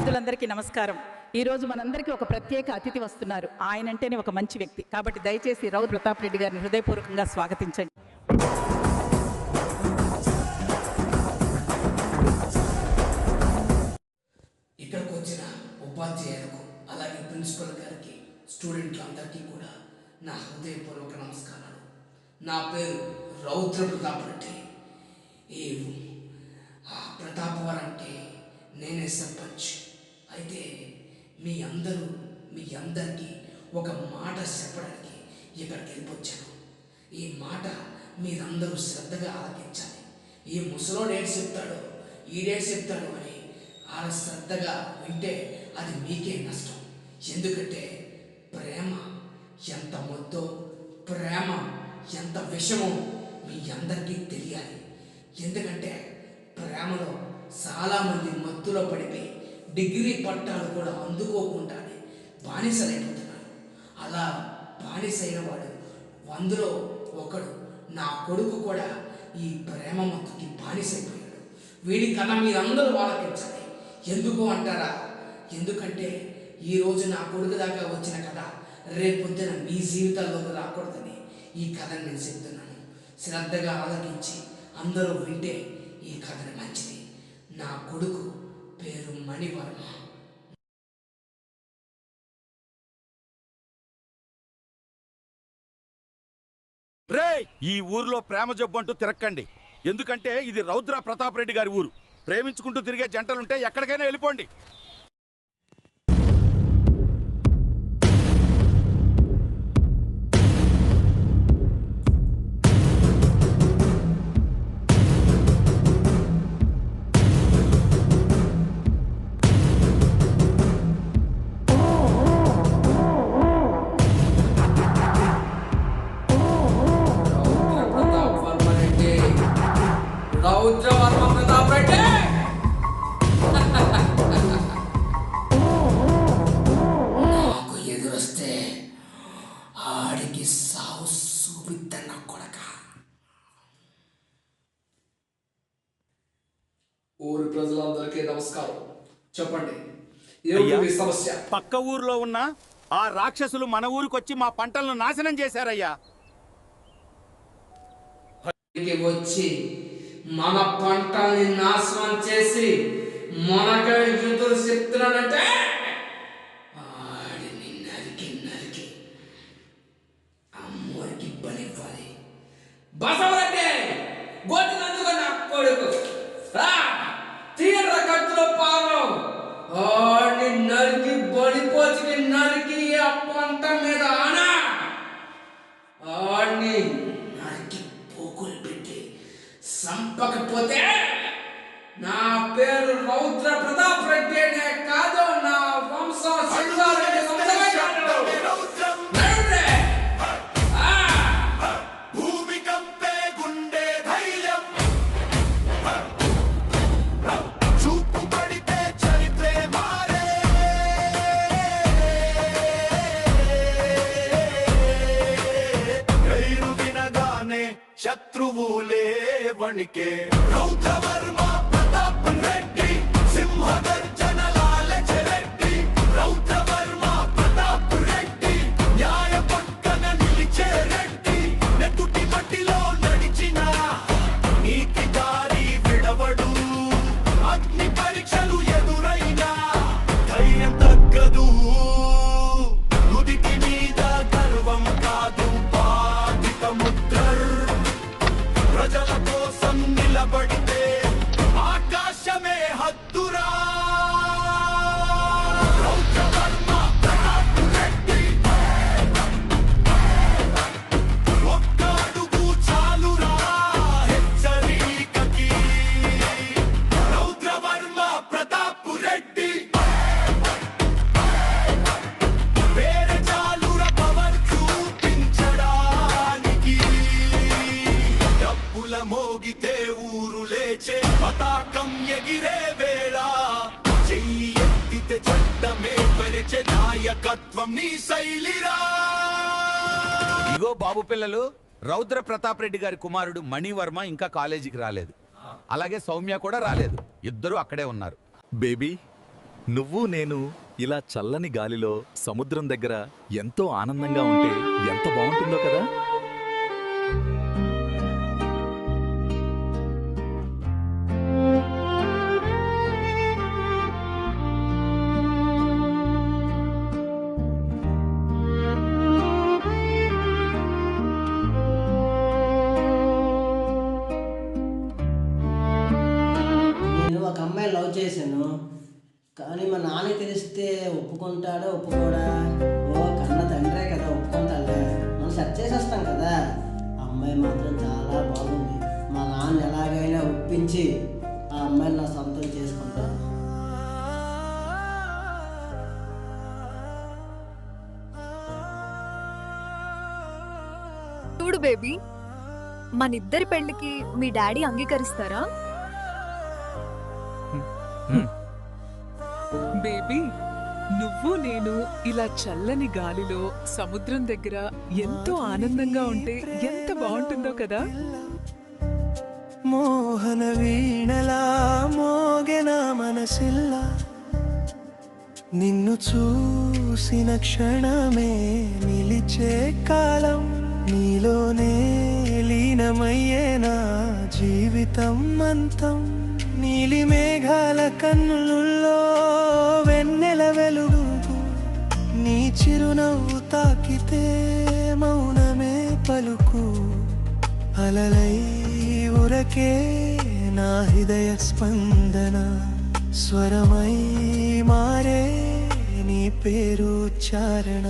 విద్యార్థులందరికీ నమస్కారం. ఈరోజు మనందరికీ ఒక ప్రత్యేక అతిథి వస్తున్నారు. ఆయన అంటేనే ఒక మంచి వ్యక్తి. కాబట్టి దయచేసి రౌత్ ప్రతాప్ రెడ్డి గారిని హృదయపూర్వకంగా స్వాగతించండి. ఇక్కడికి వచ్చిన ఉపాధ్యాయులకు అలాగే ప్రిన్సిపల్ గారికి స్టూడెంట్లందరికీ కూడా నా హృదయపూర్వక నమస్కారాలు. నా పేరు రౌద్ర ప్రతాప్ రెడ్డి. ఈ ప్రతాపవరం అంటే నేనే సర్పంచ్. అయితే మీ అందరికీ ఒక మాట చెప్పడానికి ఇక్కడికి వెళ్ళిపోచ్చాను. ఈ మాట మీరందరూ శ్రద్ధగా ఆలకించాలి. ఈ ముసలోడు ఏడు చెప్తాడో ఈడేడు చెప్తాడో అని అలా శ్రద్ధగా వింటే అది మీకే నష్టం. ఎందుకంటే ప్రేమ ఎంత మొద్దో, ప్రేమ ఎంత విషమో మీ అందరికీ తెలియాలి. ఎందుకంటే ప్రేమలో చాలామంది మత్తులో పడిపోయి డిగ్రీ పట్టాలు కూడా అందుకోకుండానే బానిసలైపోతున్నారు. అలా బానిసైన వాడు 100లో ఒకడు. నా కొడుకు కూడా ఈ ప్రేమ మత్తుకి బానిసైపోయాడు. వీడి కథ మీరందరూ ఆలకించాలి. ఎందుకు అంటారా? ఎందుకంటే ఈరోజు నా కొడుకు దాకా వచ్చిన కథ రేపొద్దున మీ జీవితాల్లోకి రాకూడదని ఈ కథను నేను చెప్తున్నాను. శ్రద్ధగా ఆలకించి అందరూ వింటే ఈ కథను మంచిది. నా కొడుకు పేరు మణివర్మ. ఈ ఊర్లో ప్రేమ జబ్బు అంటూ తిరక్కండి. ఎందుకంటే ఇది రౌద్ర ప్రతాప్ రెడ్డి గారి ఊరు. ప్రేమించుకుంటూ తిరిగే జంటలుంటే ఎక్కడికైనా వెళ్ళిపోండి. రౌద్రవర్మ ప్రతాప్ రెడ్డి నాకు ఎదురొస్తే ఆడికి సావు చూపిద్దన్న కొడక. ఊరి ప్రజలందరికీ నమస్కారం. చెప్పండి, ఏమిటి సమస్య? పక్క ఊర్లో ఉన్న ఆ రాక్షసులు మన ఊరికొచ్చి మా పంటలను నాశనం చేశారయ్యా. వచ్చి మన పంటల్ని నాశనం చేసి మనకే ఎదురు చెప్తున్నానంటే ఆడిని నరికి అమ్మోరికి బలివ్వాలి. బసవరెడ్డి గొడ్డునందుకు నా కొడుకు తీవ్ర కత్తులో పారం ఆడిని నరికి బలిపోచి నరికి ఆ పంట మీద ఆనా ఆడిని నరికి పోకులు పెట్టి సంపకపోతే నా పేరు రౌద్ర ప్రతాప్ రెడ్డి అనే కాదు, నా వంశం సింగారెడ్డి వంశమే కాదు. భూమి కంపే గుండె ధైర్యం చూపు పడితే చరిత్రే మారే. గైరు వినగానే శత్రువులే వణికే. రౌద్రవర్మ ప్రతాప్ రెడ్డి సింహగర్జనలాల చెరెడ్డి. రౌద్రవర్మ ప్రతాప్ రెడ్డి న్యాయ పక్కన నిలిచే రెడ్డి. నెత్తుటి మట్టిలో నడిచిన నీతి దారి విడవడు. అగ్ని పరీక్షలు ఎదురైనా ధైర్యం తగ్గదు. నుదిటి మీద గర్వం కాదు బాధిత ముద్ర. ప్రజల కోసం నిలబడితే ఆకాశమే హద్దురా. రౌద్రవర్మ ప్రతాప్ రెడ్డి ఒక్క అడుగు చాలురా హెచ్చరికకి. రౌద్రవర్మ ప్రతాప్ రెడ్డి వేరే చాలురా పవర్ చూపించడానికి. డబ్బుల మోగితే ఊరు లేచే పతాకం ఎగిరే వేళ. చెయ్యి ఎత్తితే చట్టమే పరిచే నాయకత్వం నీ శైలిరా. ఇగో బాబు పిల్లలు, రౌద్ర ప్రతాప్ రెడ్డి గారి కుమారుడు మణివర్మ ఇంకా కాలేజీకి రాలేదు. అలాగే సౌమ్య కూడా రాలేదు. ఇద్దరు అక్కడే ఉన్నారు. బేబీ నువ్వు నేను ఇలా చల్లని గాలిలో సముద్రం దగ్గర ఎంతో ఆనందంగా ఉంటే ఎంత బాగుంటుందో కదా. నేను ఒక అమ్మాయి లవ్ చేశాను, కానీ మా నాన్న తెలిస్తే ఒప్పుకుంటాడో ఒప్పుకోడా. ఓ కన్న తండ్రే కదా, ఒప్పుకుంటాలే, మనం సెట్ చేసేస్తాం కదా. ఆ అమ్మాయి మాత్రం చాలా బాగుంది. మా నాన్న ఎలాగైనా ఒప్పించి ఆ అమ్మాయిని నా సొంతం చేసుకుంటాను. చూడు బేబీ, మనిద్దరి పెళ్లికి మీ డాడీ అంగీకరిస్తారా? బేబీ, నువ్వు నేను ఇలా చల్లని గాలిలో సముద్రం దగ్గర ఎంతో ఆనందంగా ఉంటే ఎంత బాగుంటుందో కదా. మోహన వీణలా మోగెన మనసిల్ల, నిన్ను చూసిన క్షణమే నిలిచే కాలం, నీలోనే లీనమయ్యే నా జీవితం అంతం. నీలి మేఘాల కన్నుల్లో వెన్నెల వెలుగు, నీ చిరునవ్వు తాకితే మౌనమే పలుకు. అలలై ఉరకే నా హృదయ స్పందన, స్వరమై మారే నీ పేరు ఉచ్చారణ.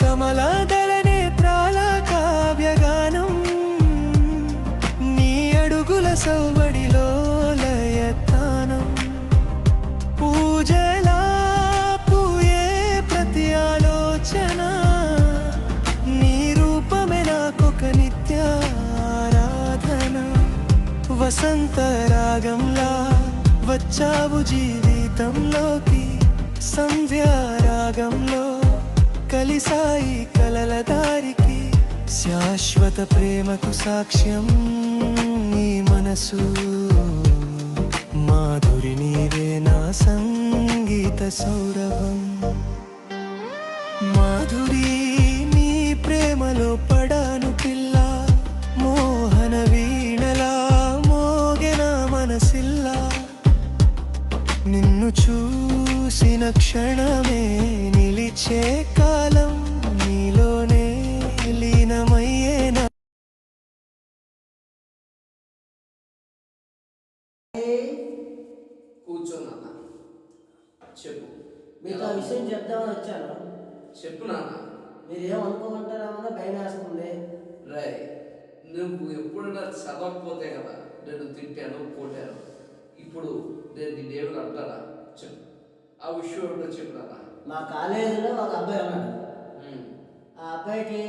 కమలాదళ నేత్రాల కావ్యగానం, నీ అడుగుల సౌవడిలో లయతానం. పూజలా పూయే ప్రతి ఆలోచన, నీ రూపమే నాకొక నిత్యారాధన. వసంత రాగంలా వచ్చావు జీవితంలోకి, సంధ్యారాగంలో కలిసాయి కలల దారికి. శాశ్వత ప్రేమకు సాక్ష్యం నీ మనసు, మాధురి నీవే నా సంగీత సౌరభం. మాధురి నీ ప్రేమలో పడాను పిల్ల, మోహన వీణలా మోగెన మనసిల్లా. నిన్ను చూసిన క్షణమే నిలిచే కాలం, నీలోనే లీనమయ్యేనా. కూర్చోనన్న, చెప్పు. మీకు ఆ విషయం చెప్దామని వచ్చాను. చెప్పు నాన్న. మీరు ఏమనుకోమంటారేమో భయం వేస్తుంది. రే, నువ్వు ఎప్పుడైనా చదవకపోతే కదా నేను తిట్టాను కొట్టాను. ఇప్పుడు నేను దీన్ని ఏమి అంటారా? చెప్పు, ఆ విషయం ఏంటో చెప్పు నాన్న. మా కాలేజీలో ఒక అబ్బాయి ఉన్నాడు. ఆ అబ్బాయికి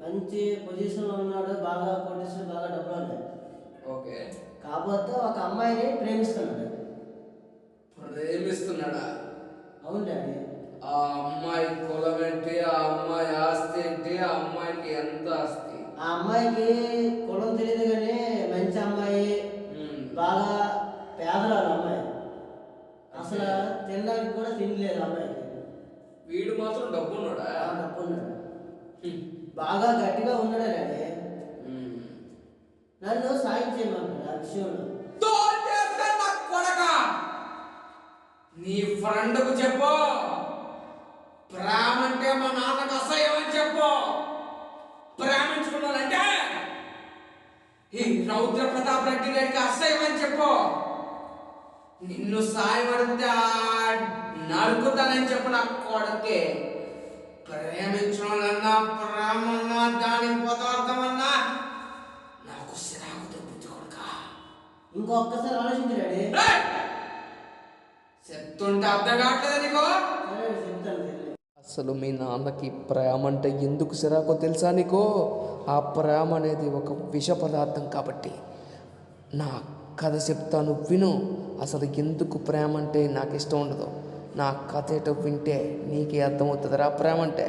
మంచి పొజిషన్లో ఉన్నాడు, బాగా పొజిషన్, బాగా డబ్బులు ఉన్నాయి. ఓకే. కాకపోతే ఒక అమ్మాయిని ప్రేమిస్తున్నాడు. ప్రేమిస్తున్నాడా? అవును డాడీ. ఆ అమ్మాయి కులం ఏంటి? ఆ అమ్మాయి ఆస్తి ఏంటి? ఆ అమ్మాయికి ఎంత ఆస్తి? ఆ అమ్మాయికి కులం తెలియదు కానీ మంచి అమ్మాయి, బాగా పేదరాలు అమ్మాయి. అసలు తినడానికి కూడా తినలేదు అమ్మాయికి. వీడు మాత్రం డబ్బున్నాడా? డబ్బున్నాడు, బాగా గట్టిగా ఉన్నాడు డాడీ. నన్ను సాయం చేయమన్నాడు ఆ విషయంలో. నీ ఫ్రెండ్కు చెప్పు, ప్రేమ అంటే మా నాన్నకు అసహ్యం అని చెప్పు. ప్రేమించుకున్నానంటే ఈ రౌద్ర ప్రతాప్ రెడ్డి గారికి అసహ్యం అని చెప్పు. నిన్ను సాయం అడిగితే నరుకుతానని చెప్పు నా కొడుకే. ప్రేమించడాలన్నా ప్రేమన్నా దాని పదార్థమన్నా నాకు సిరాకు తెప్పించు కొడుక. ఇంకొకసారి ఆలోచించు డాడీ. చెప్తుంటే అర్థం కావట్లేదు నీకు? చెప్తాను. అసలు మీ నాన్నకి ప్రేమ అంటే ఎందుకు సిరాకో తెలుసా నీకు? ఆ ప్రేమ అనేది ఒక విష పదార్థం కాబట్టి. నా కథ చెప్తాను విను. అసలు ఎందుకు ప్రేమ అంటే నాకు ఇష్టం ఉండదు. నా కథ ఏటో వింటే నీకే అర్థమవుతుందిరా ప్రేమ అంటే.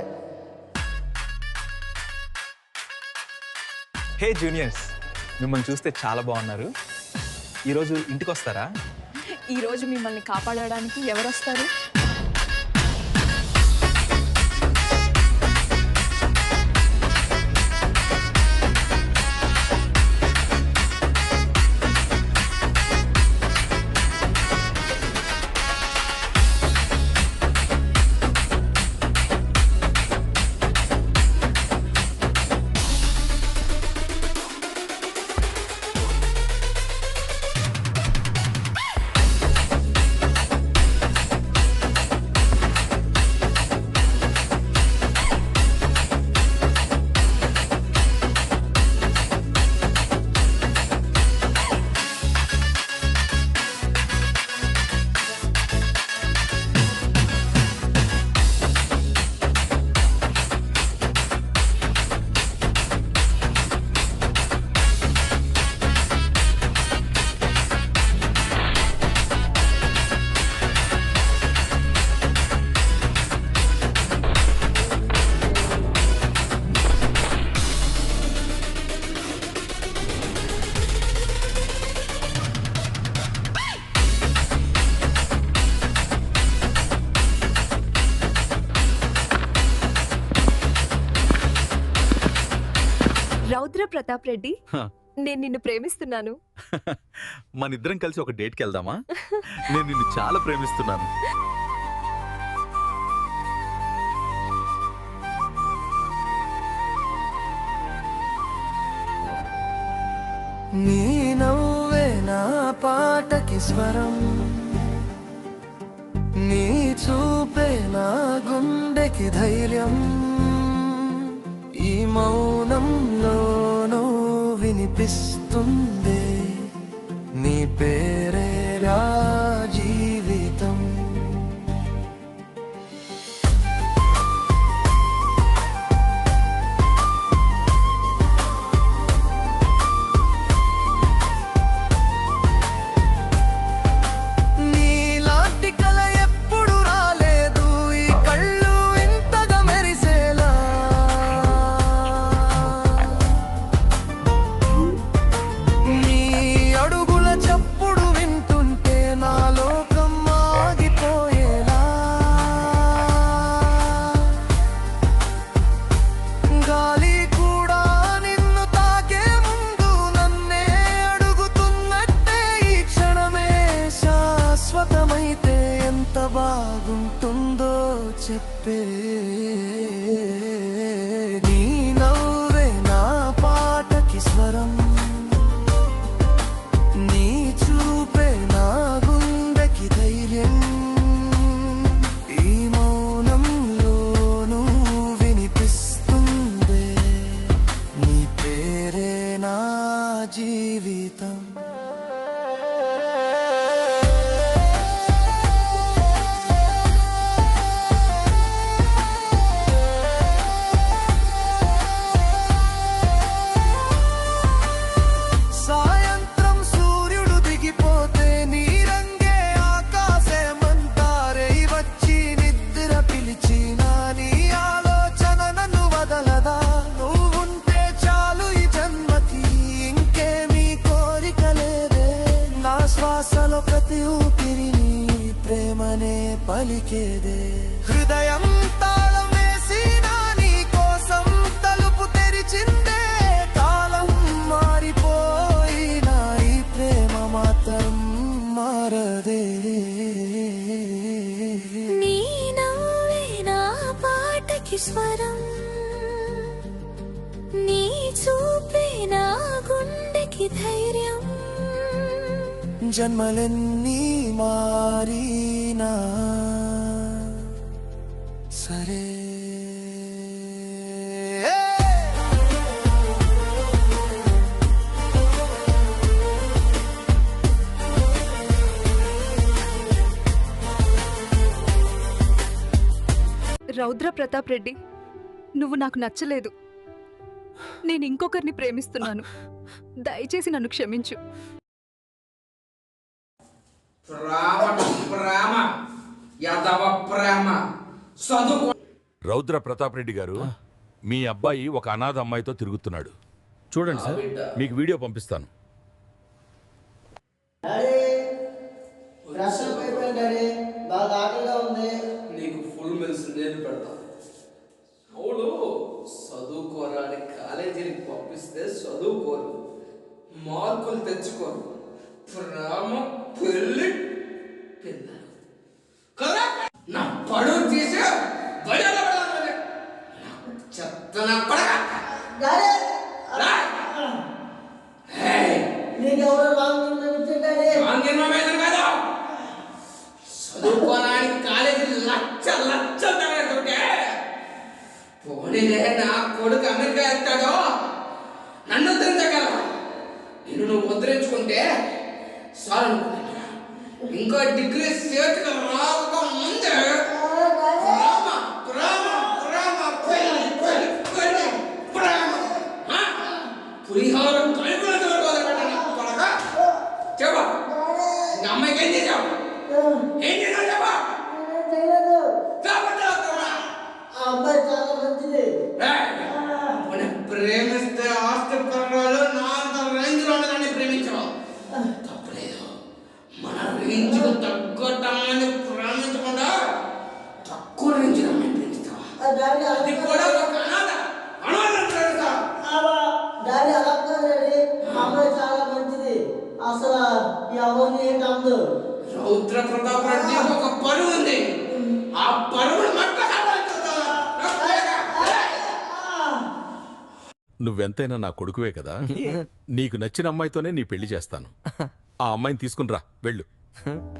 హే జూనియర్స్, మిమ్మల్ని చూస్తే చాలా బాగున్నారు. ఈరోజు ఇంటికి వస్తారా? ఈ రోజు మిమ్మల్ని కాపాడడానికి ఎవరొస్తారు? రౌద్ర ప్రతాప్ రెడ్డి, నేను నిన్ను ప్రేమిస్తున్నాను. మనిద్దరం కలిసి ఒక డేట్కి వెళ్దామా? నేను నిన్ను చాలా ప్రేమిస్తున్నాను. నీ నవ్వే నా పాటకి స్వరం, నీ చూపే నా గుండెకి ధైర్యం, ఈ మౌనంలోనూ వినిపిస్తుంది నీ పేరే రా జీవితం. నీలాంటి కల ఎప్పుడు రాలేదు, ఈ కళ్ళు ఇంతగా మెరిసేలా. నీ అడుగుల చప్పుడు వింటుంటే నా లోకం ఆగిపోయేలా. గాలి కూడా నిన్ను తాకే ముందు నన్నే అడుగుతున్నట్టే, ఈ క్షణమే శాశ్వతమైతే ఎంత బాగుంటుందో చెప్పే. నీ నవ్వే నా పాటకి స్వరం, నీ చూపే నా గుండెకి ధైర్యం, ఈ మౌనంలోనూ వినిపిస్తుంది నీ పేరే నా జీవితం. సాయంత్రం సూర్యుడు దిగిపోతే నీ రంగే ఆకాశమంతారే వచ్చి నిద్ర పిలిచిన నీ ఆలోచన నన్ను వదలదా. నువ్వుంటే చాలు ఈ జన్మకి, ఇంకేమీ కోరిక లేదే. నా శ్వాసలో ప్రతి ఊపిరి నీ ప్రేమనే పలికేదే. హృదయం తాళం వేసినా నీ కోసం తలుపు తెరిచిందే. కాలం మారిపోయినా ఈ ప్రేమ మాత్రం మారదే. నీ నవ్వే నా పాటకి స్వరం, నీ చూపే నా గుండెకి ధైర్యం. జన్మలెన్నీ మారినా సరే. రౌద్ర ప్రతాప్ రెడ్డి, నువ్వు నాకు నచ్చలేదు. నేను ఇంకొకరిని ప్రేమిస్తున్నాను. దయచేసి నన్ను క్షమించు. ప్రేమ యాదవ ప్రేమ చదువు. రౌద్ర ప్రతాప్ రెడ్డి గారు, మీ అబ్బాయి ఒక అనాథ అమ్మాయితో తిరుగుతున్నాడు. చూడండి సార్, మీకు వీడియో పంపిస్తాను. ఫ్రెష్ అప్ అయిపోయాను డాడీ, బాగా ఆకలిగా ఉంది. నీకు ఫుల్ మీల్స్ నేను పెడతా. అవును, చదువుకోరా అని కాలేజీకి పంపిస్తే చదువుకోరు, మార్కులు తెచ్చుకోరు, ప్రేమ పెళ్ళి పిల్లలు కదా. నా పడువు తీసి బయలు చెత్త నా పడక డాడీ నీకు ఎవరు కదా. చదువుకోవడానికి కాలేజీ లక్ష తగ్గతుంటే పోనీలే, నా కొడుకు అమెరికా వెళ్తాడో నన్ను ఉద్ధరించగలవా? నిన్ను నువ్వు ఉద్ధరించుకుంటే చాలు అనుకున్నాను. ఇంకో డిగ్రీ చేతికి రాక ముందే ప్రేమ ప్రేమ ప్రేమ పెళ్ళి పెళ్ళి పెళ్ళి ప్రేమ పులిహారం కలుపుల పడక చెప్పా. ఇంకా అమ్మాయికి ఏం చేసావు? ఏం చేసావు చెప్పా. ఆ అబ్బాయి చాలా మంచిది. ప్రేమిస్తే ఆస్తి పర్వాలు నా అంత రేంజ్ లో ఉండగానే ప్రేమించడం తప్పలేదు. మన రేంజ్ తగ్గటాన్ని ప్రేమించకుండా తక్కువ రేంజ్ ప్రేమిస్తావా? అది కూడా ఒక అనాథ ప్రేమిస్తావా? డాడీ అలా కాదు డాడీ, అమ్మాయి చాలా మంచిది, అసలు ఎవరిని ఏంటందు. రౌద్ర ప్రతాప్ రెడ్డి ఒక పరువు ఉంది, ఆ పరువును మట్ట నువ్వెంతైనా నా కొడుకువే కదా. నీకు నచ్చిన అమ్మాయితోనే నీ పెళ్లి చేస్తాను. ఆ అమ్మాయిని తీసుకుని రా, వెళ్ళు.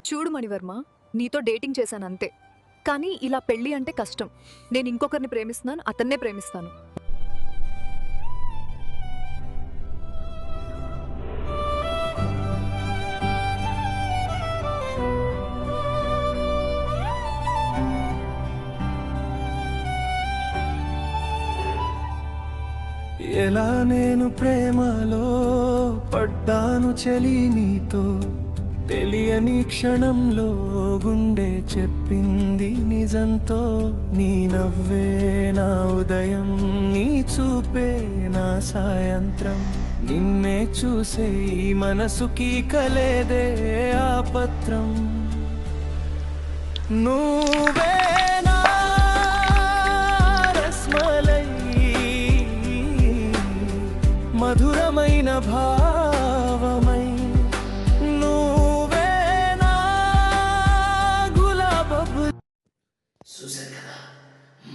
చూడు మణివర్మ, నీతో డేటింగ్ చేశాను అంతే, కానీ ఇలా పెళ్లి అంటే కష్టం. నేను ఇంకొకరిని ప్రేమిస్తున్నాను, అతన్నే ప్రేమిస్తాను. ఎలా నేను ప్రేమలో పడ్డాను చలి నీతో, తెలియని క్షణంలో గుండె చెప్పింది నిజంతో. నీ నవ్వే నా ఉదయం, నీ చూపే నా సాయంత్రం, నిన్నే చూసే ఈ మనసుకి కలేదే ఆ పత్రం. నువ్వే నా రస్మలై, మధురమైన భావమై, నువ్వే నా గులాబపు. చూశారు కదా,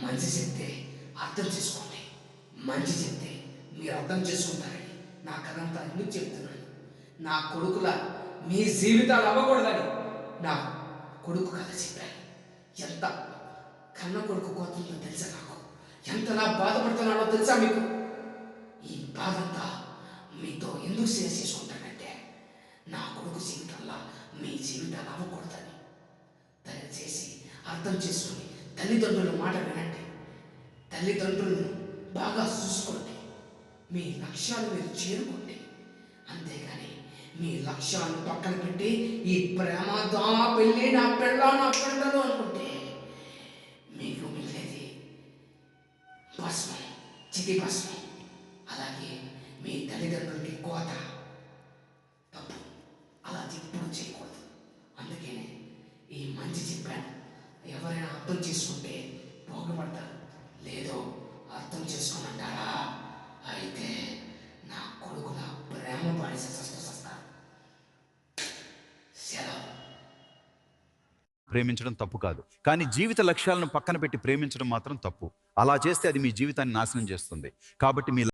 మంచి చెప్తే అర్థం చేసుకోండి, మంచి చెప్తే మీరు అర్థం చేసుకుంటారని నా కథంతా ఎందుకు చెప్తున్నాను. నా కొడుకులా మీ జీవితాలు అవ్వకూడదని నా కొడుకు కథ చెప్పాను. ఎంత కన్న కొడుకు కోతుందో తెలుసా నాకు, ఎంతలా బాధపడుతున్నానో తెలుసా మీకు. ఈ బాధంతా మీతో ఎందుకు షేర్ చేసుకుంటానంటే నా కొడుకు జీవితంలో మీ జీవితాలు అవ్వకూడదని. దయచేసి అర్థం చేసుకుని తల్లిదండ్రుల మాట వినండి, తల్లిదండ్రులను బాగా చూసుకోండి, మీ లక్ష్యాలు మీరు చేరుకోండి. అంతేగాని మీ లక్ష్యాలను పక్కన పెట్టి ఈ ప్రేమ దోమ పెళ్ళి నా పెళ్ళ నా పెళ్ళను అనుకుంటే మీకు మిగిలేది భస్మం, చితి భస్మం. అలాగే మీ తల్లిదండ్రులకి కోత. తప్పు, అలా ఎప్పుడు చేయకూడదు. అందుకనే ఈ మంచి చెప్పాను. ఎవరైనా అర్థం చేసుకుంటే బాగుపడతారు, లేదో అర్థం చేసుకోమంటారా? అయితే నా కొడుకుల ప్రేమ బానిస సస్తారు. సెలవు. ప్రేమించడం తప్పు కాదు, కానీ జీవిత లక్ష్యాలను పక్కన పెట్టి ప్రేమించడం మాత్రం తప్పు. అలా చేస్తే అది మీ జీవితాన్ని నాశనం చేస్తుంది. కాబట్టి మీ